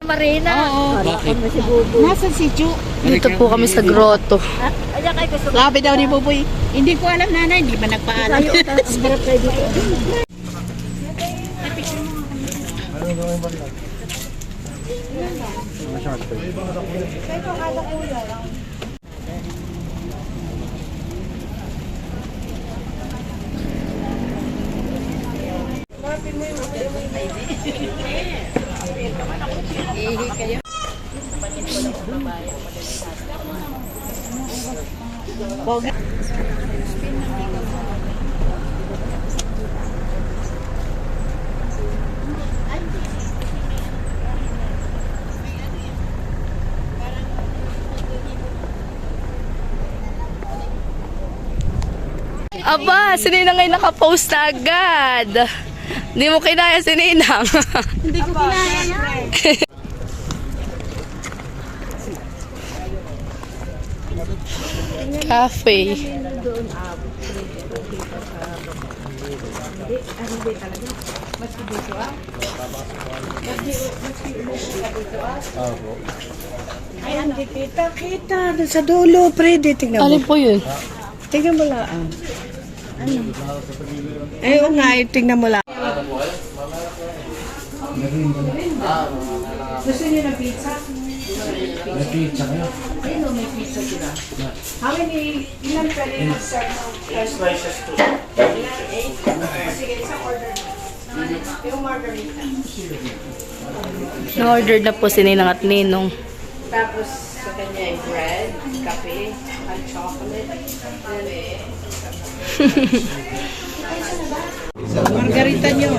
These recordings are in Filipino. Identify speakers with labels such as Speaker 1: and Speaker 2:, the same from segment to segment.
Speaker 1: Marina.
Speaker 2: Oo.
Speaker 3: Bakit?
Speaker 2: Nasa si Chu.
Speaker 1: Dito po kami sa grotto.
Speaker 2: Sabi daw ni Buboy, hindi ko alam nanay, hindi ba nagpaalam?
Speaker 1: Sarap kayo dito. Aba, si Ninang ay nakapost na agad. Hindi mo kinaya si Ninang.
Speaker 2: Hindi ko kinaya yan.
Speaker 1: Cafe.
Speaker 2: Ay, hindi kita. Doon sa dulo, Freddy. Tingnan mo.
Speaker 1: Alin po yun?
Speaker 2: Tingnan mo lang. Ano? Eh, oo nga, tingnan mo lang. Gusto niyo ng pizza?
Speaker 3: May pizza kayo.
Speaker 2: Ayun, may pizza sila. How many, ilan pwede mag-serve ng
Speaker 3: Slices to.
Speaker 2: Sige, isang order. Yung margarita.
Speaker 1: Na-order na po si Ninang at Ninong.
Speaker 2: Tapos sa kanya ay bread, kape, at chocolate. Margarita nyo.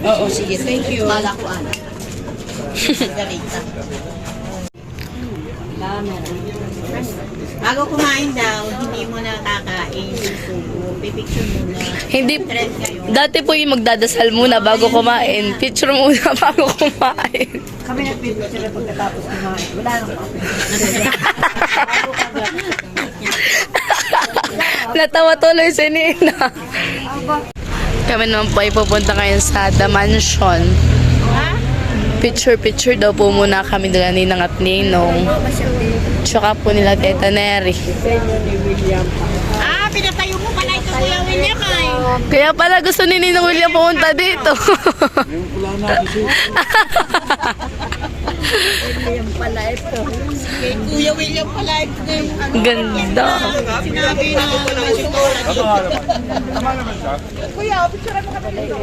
Speaker 2: Oo, sige. Thank you. Kala ko ano. Margarita. Bago kumain daw, hindi mo na kakain. Pipicture muna.
Speaker 1: Hindi,
Speaker 2: Trend ngayon.
Speaker 1: dati po yung magdadasal muna bago kumain. Picture muna bago kumain.
Speaker 2: Kami nag-picture na pagkatapos kumain. Wala nang kape.
Speaker 1: Natawa tuloy si Nina. Kami naman po ay pupunta ngayon sa The Mansion. Picture daw po muna kami nila Ninang at Ninong. Tsaka po nila Teta Neri.
Speaker 2: Ah, pinatayo mo pala ito Kuya William ay.
Speaker 1: Kaya pala gusto ni Ninong William pumunta dito.
Speaker 3: Yung pula natin siya.
Speaker 2: William pala ito. Kay Kuya William pala ito.
Speaker 1: Ganda.
Speaker 2: Sinabi na
Speaker 3: Tama naman siya.
Speaker 2: Kuya, picture mo kami dito.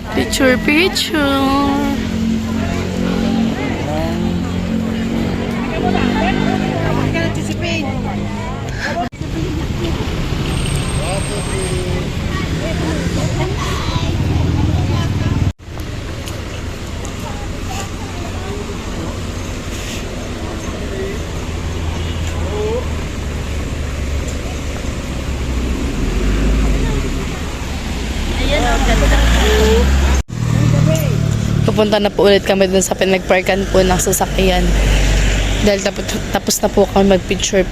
Speaker 1: Picture. Pupunta na po ulit kami dun sa pinagparkan po ng sasakyan. Dahil tapos na po kami mag-picture.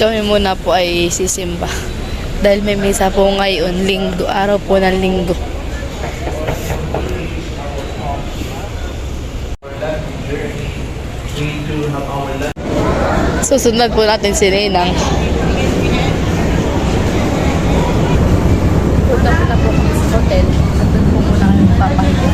Speaker 1: Kami muna po ay sisimba. Dahil may misa po ngayon, linggo, araw po ng linggo. Susunod po natin si Ninang. Punta po na po kami sa hotel. At doon po muna kami papahinga.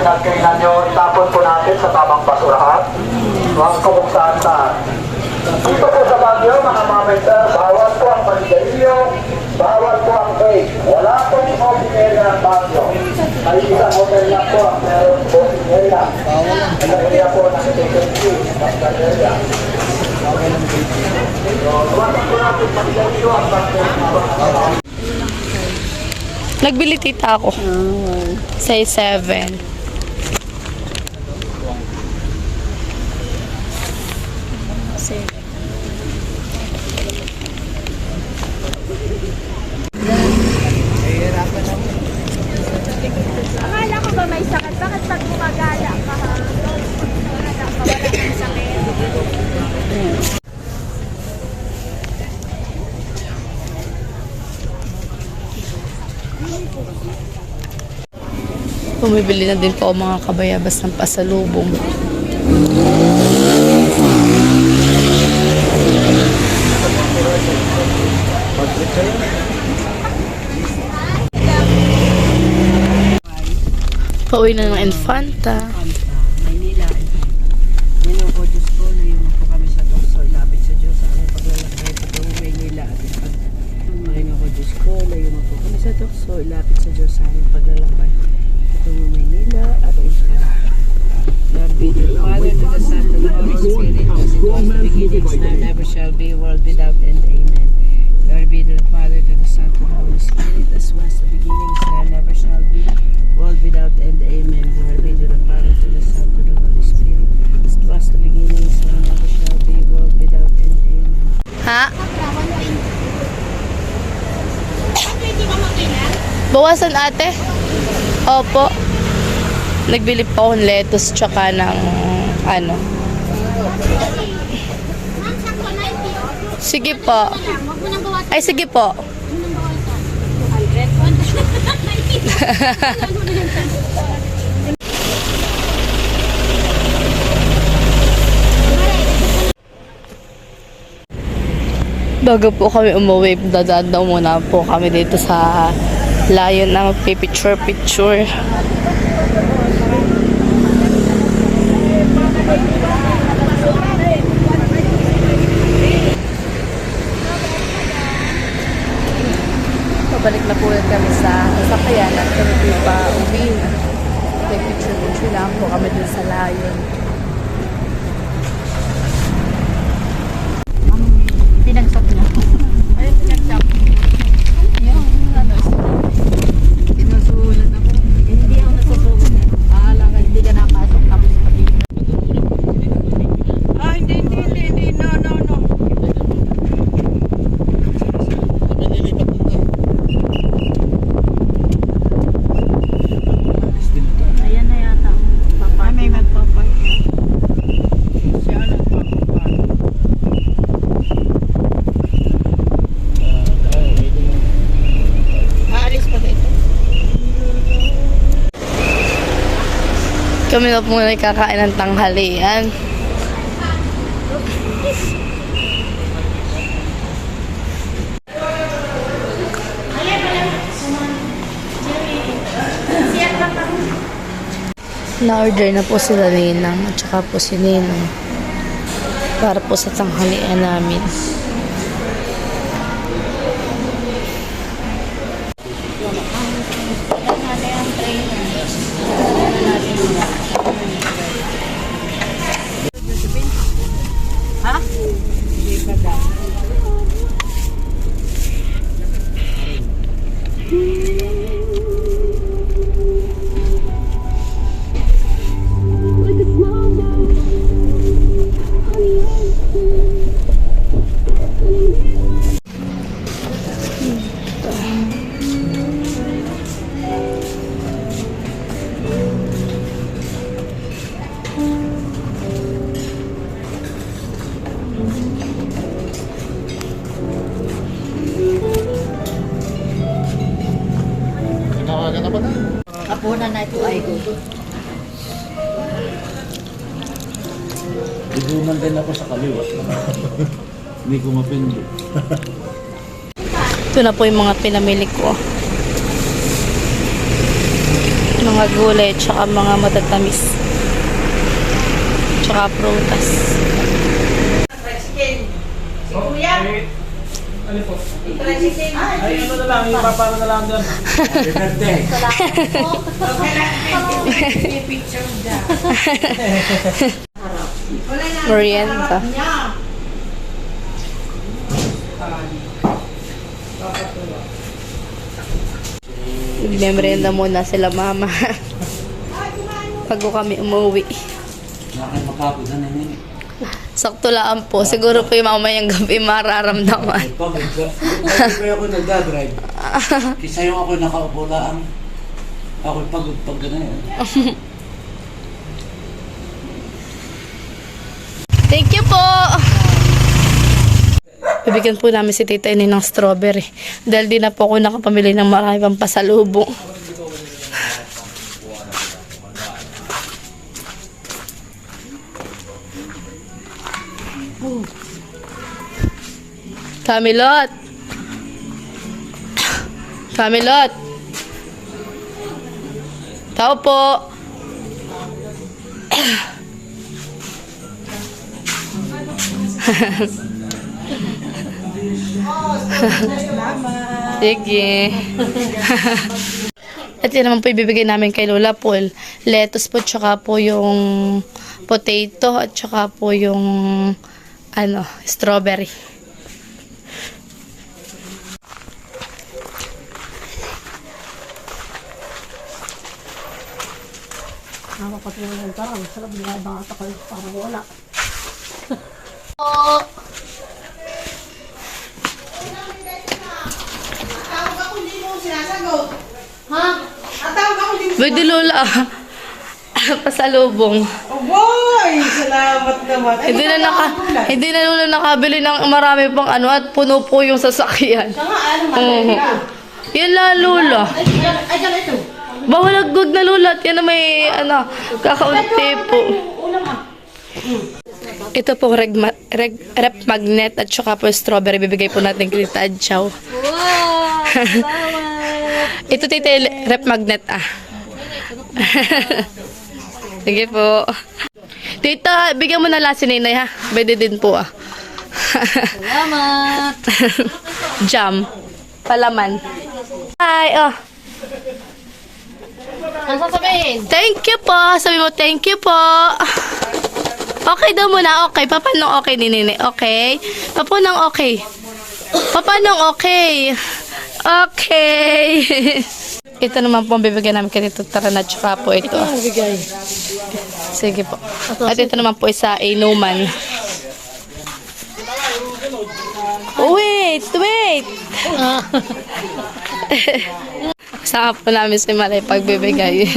Speaker 4: pinagkainan nyo, itapon po natin sa tamang basurahan. Huwag po kung saan-saan. Dito po sa Baguio, mga mamaita, bawal po ang panigarilyo, bawal po ang vape. Wala pong smoking area ang Baguio. Ay isang hotel lang po ang meron smoking area. Ang area po ng security, ang area. So, tuwasan po natin panigarilyo ang Baguio.
Speaker 1: Nagbili tita ako. Size 7.
Speaker 5: Akala ko ba may sakit? Bakit pag gumagala ka ha? Wala kang sakit.
Speaker 1: Bumibili na din po ang mga kabayabas ng pasalubong. Pauwi na ng Infanta.
Speaker 2: Maynila. Yan po, Diyos ko, layunan po kami sa tukso. Lapit sa Diyos sa aming paglalakbay. Patungong Maynila. Panginoon ko, Diyos ko, layunan po kami sa tukso. Lapit sa Diyos sa aming paglalakbay. Patungong Maynila at Infanta. Lord be the Father, to the Son, to the Holy Spirit, as it was in the beginning, now, never shall be, world without end. Amen. Lord be the Father, to the Son, to the Holy Spirit, as was the beginning, now, never shall be, world without end. Amen. Glory be to the Father, to the Son, to the Holy Spirit, as it was the beginning, now, never shall be, world without end. Amen.
Speaker 1: Ha? Bawasan ate? Opo. Nagbili pa akong lettuce tsaka ng ano. Sige po. Ay sige po. Bago po kami umuwi, dadaan daw muna po kami dito sa layon ng picture. Pabalik na po kami sa sasakyan at kami po pa uwi. Picture lang po kami dun sa layon.
Speaker 5: Pinagsap niya. Ay, pinagsap. Yung ano, sinusulat ako. Hindi ako nasusulat. Alam ka, hindi ka nakasok tapos pati.
Speaker 2: Hindi. No.
Speaker 5: Ayan na yata. Papa.
Speaker 2: May magpapay. Siya nagpapapay. Aalis pa dito.
Speaker 1: Kami na po nakakain ng tanghalian. Na-order na po sila Ninang at saka po si Ninong para po sa tanghalian namin.
Speaker 2: Ha? Hindi pa daw.
Speaker 5: Kapunan na ito ay ko.
Speaker 3: Iguman din ako sa kaliwa. Hindi ko mapindot.
Speaker 1: Ito na po yung mga pinamili ko. Mga gulay, tsaka mga matatamis. Tsaka prutas.
Speaker 3: Ay, ano na lang, ipapano na lang doon. Happy birthday.
Speaker 1: Merienda. Nagme-merienda muna sila mama. Bago kami umuwi.
Speaker 3: Nakay makapit na nini.
Speaker 1: Sakto lang po. Siguro po yung mamayang gabi mararamdaman.
Speaker 3: Pag ako nagdadrive, kisa yung ako nakaupo lang. Ako pag gano'n.
Speaker 1: Thank you po! Bibigyan po namin si Tita Ini ng strawberry. Dahil di na po ako nakapamili ng marami pang pasalubong. Camilot! Camilot! Tao po! Sige. At yan naman po ibibigay namin kay Lola Paul. Lettuce po, tsaka po yung potato, at tsaka po yung strawberry. Pwede Lola. Pasalubong.
Speaker 2: Boy! Salamat naman. Ay,
Speaker 1: Hindi na Lola nakabili ng marami pang at puno po yung sasakyan. Yan la Lola.
Speaker 2: ay, ganito.
Speaker 1: Bawal agod na Lola. At yan na may kakaunti po. Ito pong rep magnet at saka po strawberry. Bibigay po natin kay Tita Adjaw.
Speaker 5: Wow! Salamat!
Speaker 1: Ito Tita rep magnet Sige po. Tita, bigyan mo na lang si Ninay ha. Pwede din po
Speaker 5: Salamat!
Speaker 1: Jam. Palaman. Ay,
Speaker 5: Ano sasabihin?
Speaker 1: Thank you po. Sabi mo, thank you po. Okay daw muna. Okay. Papanong okay ni Ninay? Okay. Papanong okay? Papanong okay? Okay. Ito naman po ang bibigyan namin kay Tito Taran at saka po ito. Sige po. At ito naman po isa inuman. Wait! Kasama po namin si Malay pagbibigay.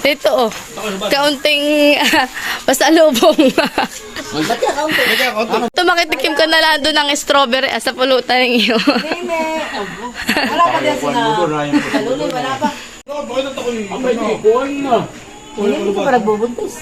Speaker 1: Dito kaunting pasalubong. Ito makitikim ka na lang doon ng strawberry sa pulutan ng iyo.
Speaker 2: Wala pa din sila. Kaluloy, wala pa. Hindi pa nagbubuntis.